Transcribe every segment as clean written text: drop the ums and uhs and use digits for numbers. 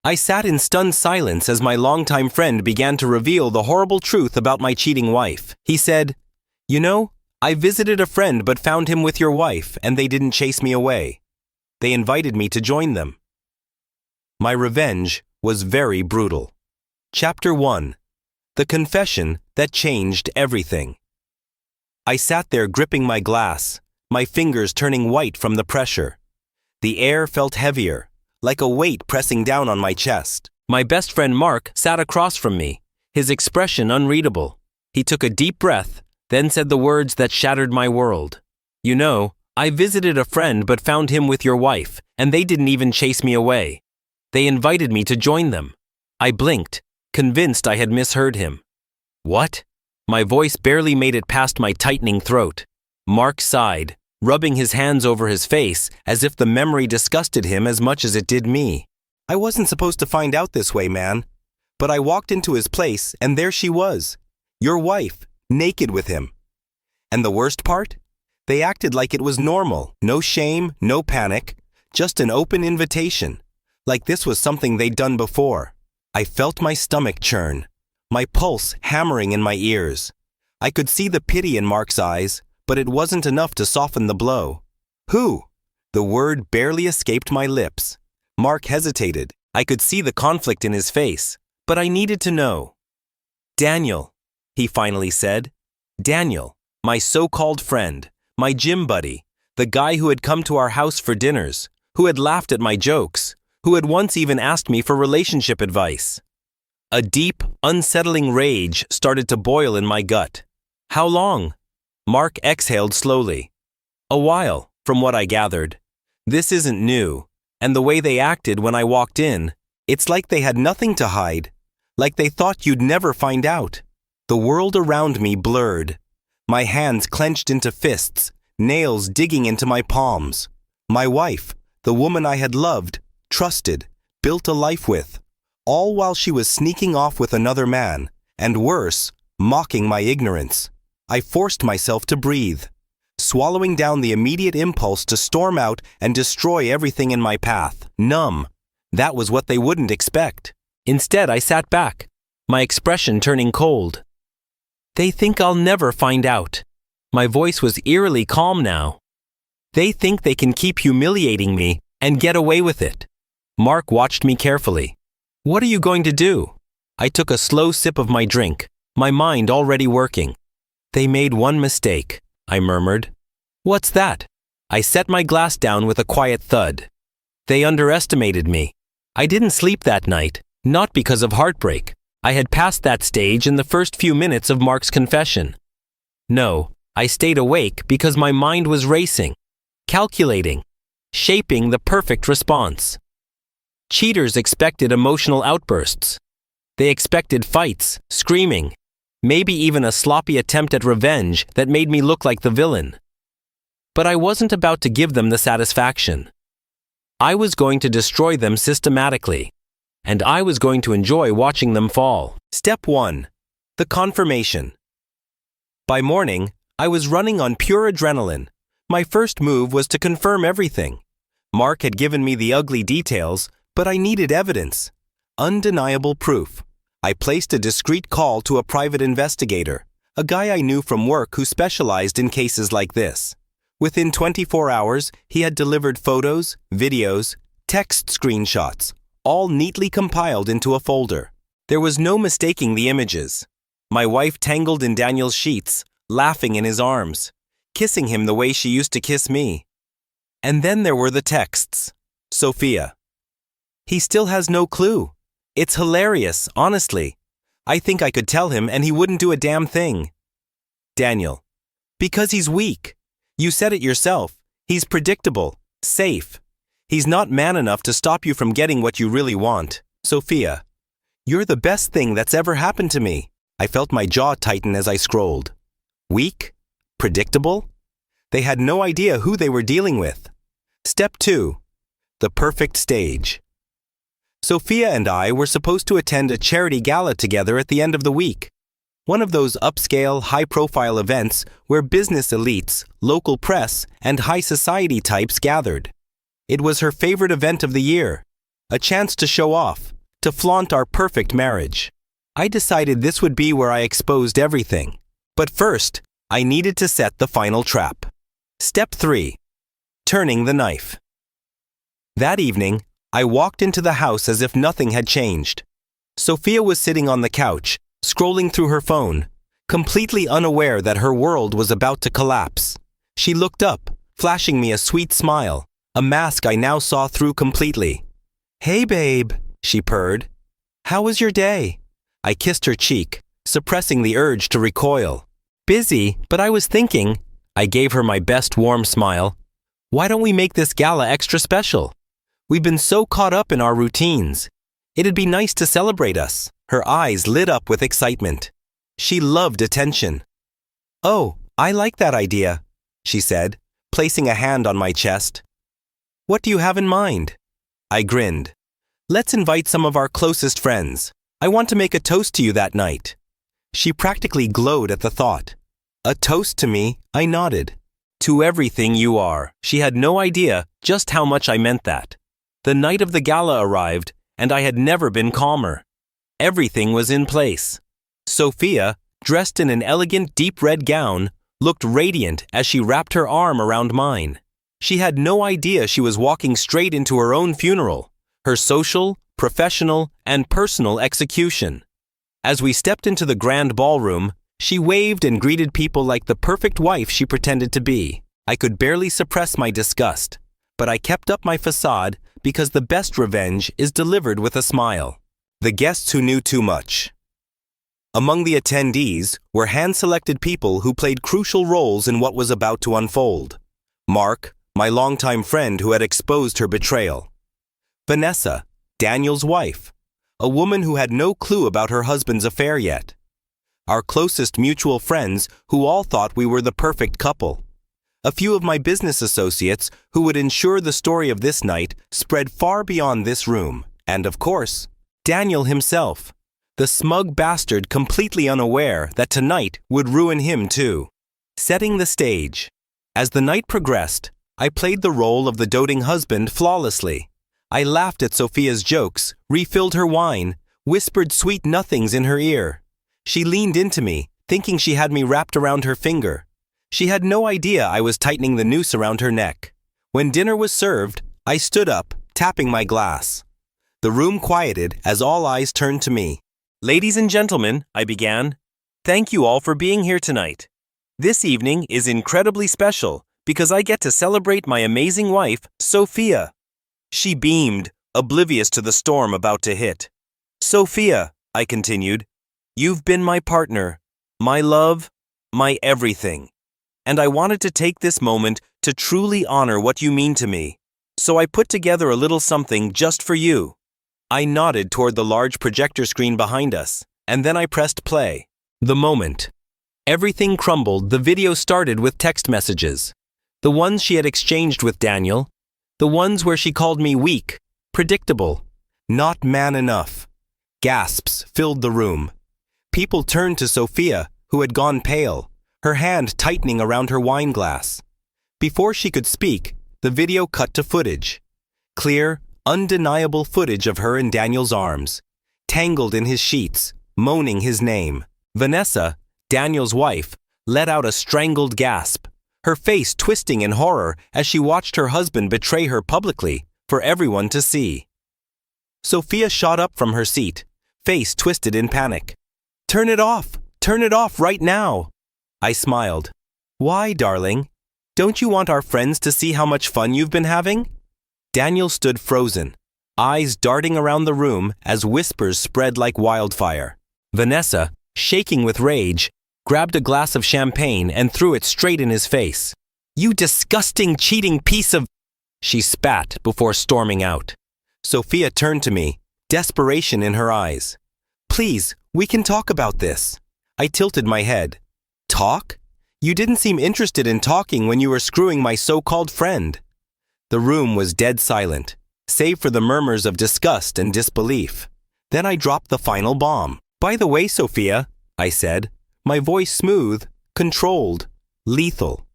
I sat in stunned silence as my longtime friend began to reveal the horrible truth about my cheating wife. He said, "You know, I visited a friend but found him with your wife, and they didn't chase me away. They invited me to join them." My revenge was very brutal. Chapter 1. The confession that changed everything. I sat there gripping my glass, my fingers turning white from the pressure. The air felt heavier, like a weight pressing down on my chest. My best friend Mark sat across from me, his expression unreadable. He took a deep breath, then said the words that shattered my world. "You know, I visited a friend but found him with your wife, and they didn't even chase me away. They invited me to join them." I blinked, convinced I had misheard him. "What?" My voice barely made it past my tightening throat. Mark sighed, rubbing his hands over his face as if the memory disgusted him as much as it did me. "I wasn't supposed to find out this way, man. But I walked into his place and there she was, your wife, naked with him. And the worst part? They acted like it was normal, no shame, no panic, just an open invitation, like this was something they'd done before." I felt my stomach churn, my pulse hammering in my ears. I could see the pity in Mark's eyes, but it wasn't enough to soften the blow. "Who?" The word barely escaped my lips. Mark hesitated. I could see the conflict in his face, but I needed to know. "Daniel," he finally said. "Daniel, my so-called friend, my gym buddy, the guy who had come to our house for dinners, who had laughed at my jokes, who had once even asked me for relationship advice." A deep, unsettling rage started to boil in my gut. "How long?" Mark exhaled slowly. "A while, from what I gathered. This isn't new, and the way they acted when I walked in, it's like they had nothing to hide, like they thought you'd never find out." The world around me blurred. My hands clenched into fists, nails digging into my palms. My wife, the woman I had loved, trusted, built a life with, all while she was sneaking off with another man, and worse, mocking my ignorance. I forced myself to breathe, swallowing down the immediate impulse to storm out and destroy everything in my path. Numb. That was what they wouldn't expect. Instead, I sat back, my expression turning cold. "They think I'll never find out." My voice was eerily calm now. "They think they can keep humiliating me and get away with it." Mark watched me carefully. "What are you going to do?" I took a slow sip of my drink, my mind already working. "They made one mistake," I murmured. "What's that?" I set my glass down with a quiet thud. "They underestimated me. I didn't sleep that night, not because of heartbreak. I had passed that stage in the first few minutes of Mark's confession. No, I stayed awake because my mind was racing, calculating, shaping the perfect response. Cheaters expected emotional outbursts. They expected fights, screaming, maybe even a sloppy attempt at revenge that made me look like the villain. But I wasn't about to give them the satisfaction. I was going to destroy them systematically, and I was going to enjoy watching them fall. Step 1. The confirmation. By morning, I was running on pure adrenaline. My first move was to confirm everything. Mark had given me the ugly details, but I needed evidence. Undeniable proof. I placed a discreet call to a private investigator, a guy I knew from work who specialized in cases like this. Within 24 hours, he had delivered photos, videos, text screenshots, all neatly compiled into a folder. There was no mistaking the images. My wife tangled in Daniel's sheets, laughing in his arms, kissing him the way she used to kiss me. And then there were the texts. Sophia. "He still has no clue. It's hilarious, honestly. I think I could tell him and he wouldn't do a damn thing." Daniel. "Because he's weak. You said it yourself. He's predictable, safe. He's not man enough to stop you from getting what you really want." Sophia. "You're the best thing that's ever happened to me." I felt my jaw tighten as I scrolled. Weak? Predictable? They had no idea who they were dealing with. Step 2. The perfect stage. Sophia and I were supposed to attend a charity gala together at the end of the week. One of those upscale, high-profile events where business elites, local press, and high society types gathered. It was her favorite event of the year. a chance to show off, to flaunt our perfect marriage. I decided this would be where I exposed everything. But first, I needed to set the final trap. Step 3. Turning the knife. That evening, I walked into the house as if nothing had changed. Sophia was sitting on the couch, scrolling through her phone, completely unaware that her world was about to collapse. She looked up, flashing me a sweet smile, a mask I now saw through completely. "Hey babe," she purred. "How was your day?" I kissed her cheek, suppressing the urge to recoil. "Busy, but I was thinking," I gave her my best warm smile. "Why don't we make this gala extra special? We've been so caught up in our routines. It'd be nice to celebrate us." Her eyes lit up with excitement. She loved attention. "Oh, I like that idea," she said, placing a hand on my chest. "What do you have in mind?" I grinned. "Let's invite some of our closest friends. I want to make a toast to you that night." She practically glowed at the thought. "A toast to me?" I nodded. "To everything you are." She had no idea just how much I meant that. The night of the gala arrived, and I had never been calmer. Everything was in place. Sophia, dressed in an elegant deep red gown, looked radiant as she wrapped her arm around mine. She had no idea she was walking straight into her own funeral, her social, professional, and personal execution. As we stepped into the grand ballroom, she waved and greeted people like the perfect wife she pretended to be. I could barely suppress my disgust, but I kept up my facade because the best revenge is delivered with a smile. The guests who knew too much. Among the attendees were hand-selected people who played crucial roles in what was about to unfold. Mark, my longtime friend who had exposed her betrayal. Vanessa, Daniel's wife, a woman who had no clue about her husband's affair yet. Our closest mutual friends who all thought we were the perfect couple. A few of my business associates who would ensure the story of this night spread far beyond this room. And of course, Daniel himself, the smug bastard completely unaware that tonight would ruin him too. Setting the stage. As the night progressed, I played the role of the doting husband flawlessly. I laughed at Sophia's jokes, refilled her wine, whispered sweet nothings in her ear. She leaned into me, thinking she had me wrapped around her finger. She had no idea I was tightening the noose around her neck. When dinner was served, I stood up, tapping my glass. The room quieted as all eyes turned to me. "Ladies and gentlemen," I began, "thank you all for being here tonight. This evening is incredibly special because I get to celebrate my amazing wife, Sophia." She beamed, oblivious to the storm about to hit. "Sophia," I continued, "you've been my partner, my love, my everything. And I wanted to take this moment to truly honor what you mean to me. So I put together a little something just for you." I nodded toward the large projector screen behind us, and then I pressed play. The moment. Everything crumbled. The video started with text messages. The ones she had exchanged with Daniel. The ones where she called me weak, predictable, not man enough. Gasps filled the room. People turned to Sophia, who had gone pale, her hand tightening around her wine glass. Before she could speak, the video cut to footage. Clear, undeniable footage of her in Daniel's arms, tangled in his sheets, moaning his name. Vanessa, Daniel's wife, let out a strangled gasp, her face twisting in horror as she watched her husband betray her publicly for everyone to see. Sophia shot up from her seat, face twisted in panic. "Turn it off! Turn it off right now!" I smiled. "Why, darling? Don't you want our friends to see how much fun you've been having?" Daniel stood frozen, eyes darting around the room as whispers spread like wildfire. Vanessa, shaking with rage, grabbed a glass of champagne and threw it straight in his face. "You disgusting, cheating piece of—" she spat before storming out. Sophia turned to me, desperation in her eyes. "Please, we can talk about this." I tilted my head. "Talk? You didn't seem interested in talking when you were screwing my so-called friend." The room was dead silent, save for the murmurs of disgust and disbelief. Then I dropped the final bomb. "By the way, Sophia," I said, my voice smooth, controlled, lethal.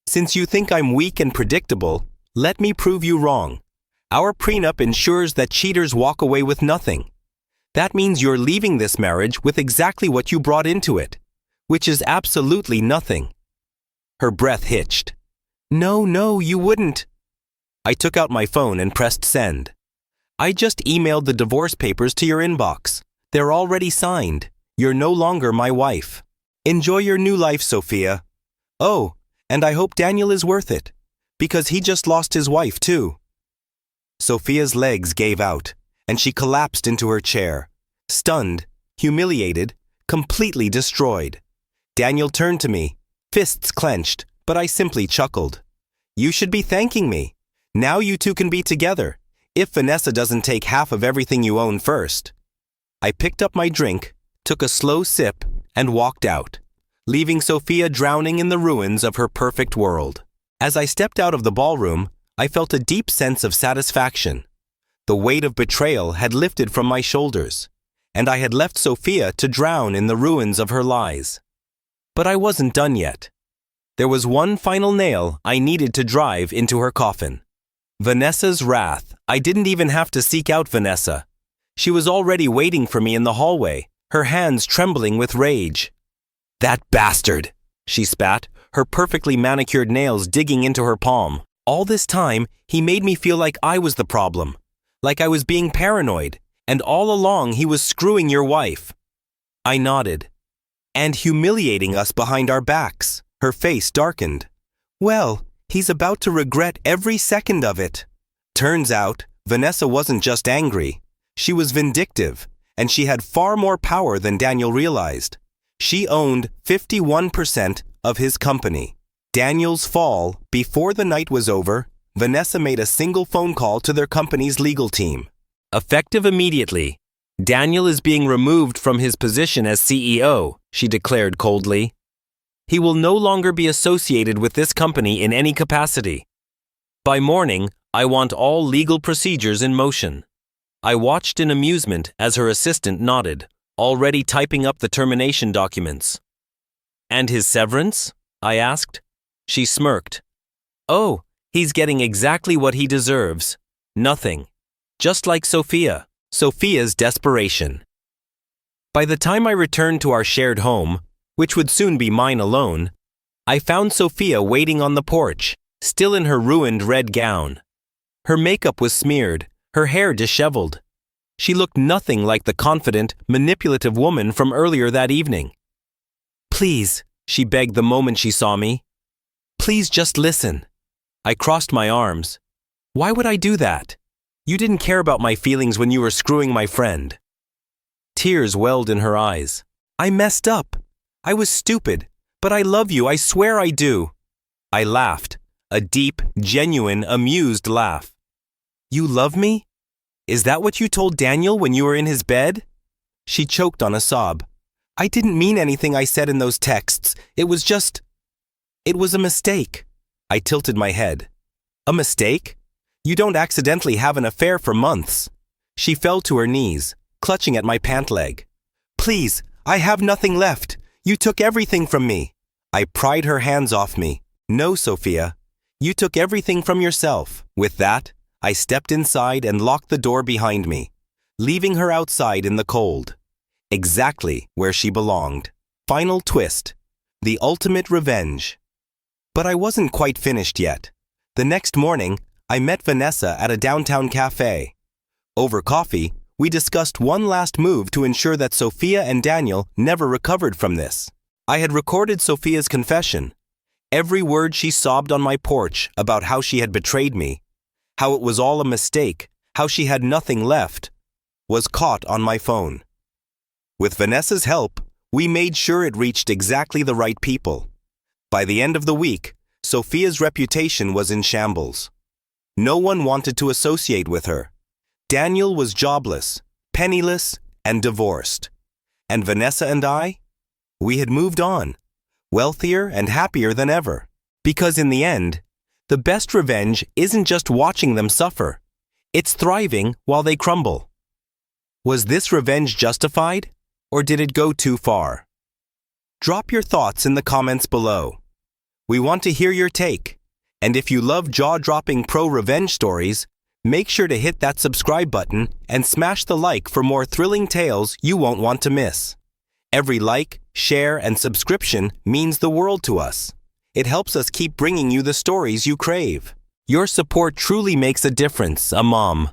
"Since you think I'm weak and predictable, let me prove you wrong. Our prenup ensures that cheaters walk away with nothing. That means you're leaving this marriage with exactly what you brought into it, which is absolutely nothing. Her breath hitched. No, you wouldn't. I took out my phone and pressed send. I just emailed the divorce papers to your inbox. They're already signed. You're no longer my wife. Enjoy your new life, Sophia. Oh, and I hope Daniel is worth it, because he just lost his wife too. Sophia's legs gave out, and she collapsed into her chair, stunned, humiliated, completely destroyed. Daniel turned to me, fists clenched, but I simply chuckled. You should be thanking me. Now you two can be together, if Vanessa doesn't take half of everything you own first. I picked up my drink, took a slow sip, and walked out, leaving Sophia drowning in the ruins of her perfect world. As I stepped out of the ballroom, I felt a deep sense of satisfaction. The weight of betrayal had lifted from my shoulders, and I had left Sophia to drown in the ruins of her lies. But I wasn't done yet. There was one final nail I needed to drive into her coffin. Vanessa's wrath. I didn't even have to seek out Vanessa. She was already waiting for me in the hallway, her hands trembling with rage. That bastard, she spat, her perfectly manicured nails digging into her palm. All this time, he made me feel like I was the problem, like I was being paranoid, and all along he was screwing your wife. I nodded. And humiliating us behind our backs. Her face darkened. Well, he's about to regret every second of it. Turns out, Vanessa wasn't just angry. She was vindictive, and she had far more power than Daniel realized. She owned 51% of his company. Daniel's fall, before the night was over, Vanessa made a single phone call to their company's legal team. Effective immediately, Daniel is being removed from his position as CEO, she declared coldly. He will no longer be associated with this company in any capacity. By morning, I want all legal procedures in motion. I watched in amusement as her assistant nodded, already typing up the termination documents. And his severance? I asked. She smirked. Oh, he's getting exactly what he deserves. Nothing. Just like Sophia. Sophia's desperation. By the time I returned to our shared home, which would soon be mine alone, I found Sophia waiting on the porch, still in her ruined red gown. Her makeup was smeared, her hair disheveled. She looked nothing like the confident, manipulative woman from earlier that evening. Please, she begged the moment she saw me. Please just listen. I crossed my arms. Why would I do that? You didn't care about my feelings when you were screwing my friend. Tears welled in her eyes. I messed up. I was stupid, but I love you, I swear I do. I laughed, a deep, genuine, amused laugh. You love me? Is that what you told Daniel when you were in his bed? She choked on a sob. I didn't mean anything I said in those texts. It was a mistake. I tilted my head. A mistake? You don't accidentally have an affair for months. She fell to her knees, clutching at my pant leg. Please, I have nothing left. You took everything from me. I pried her hands off me. No, Sophia. You took everything from yourself. With that, I stepped inside and locked the door behind me, leaving her outside in the cold. Exactly where she belonged. Final twist. The ultimate revenge. But I wasn't quite finished yet. The next morning, I met Vanessa at a downtown cafe. Over coffee, we discussed one last move to ensure that Sophia and Daniel never recovered from this. I had recorded Sophia's confession. Every word she sobbed on my porch about how she had betrayed me, how it was all a mistake, how she had nothing left, was caught on my phone. With Vanessa's help, we made sure it reached exactly the right people. By the end of the week, Sophia's reputation was in shambles. No one wanted to associate with her. Daniel was jobless, penniless, and divorced. And Vanessa and I? We had moved on, wealthier and happier than ever. Because in the end, the best revenge isn't just watching them suffer. It's thriving while they crumble. Was this revenge justified, or did it go too far? Drop your thoughts in the comments below. We want to hear your take. And if you love jaw-dropping pro-revenge stories, Make sure to hit that subscribe button and smash the like for more thrilling tales you won't want to miss. Every like, share, and subscription means the world to us. It helps us keep bringing you the stories you crave. Your support truly makes a difference, a mom.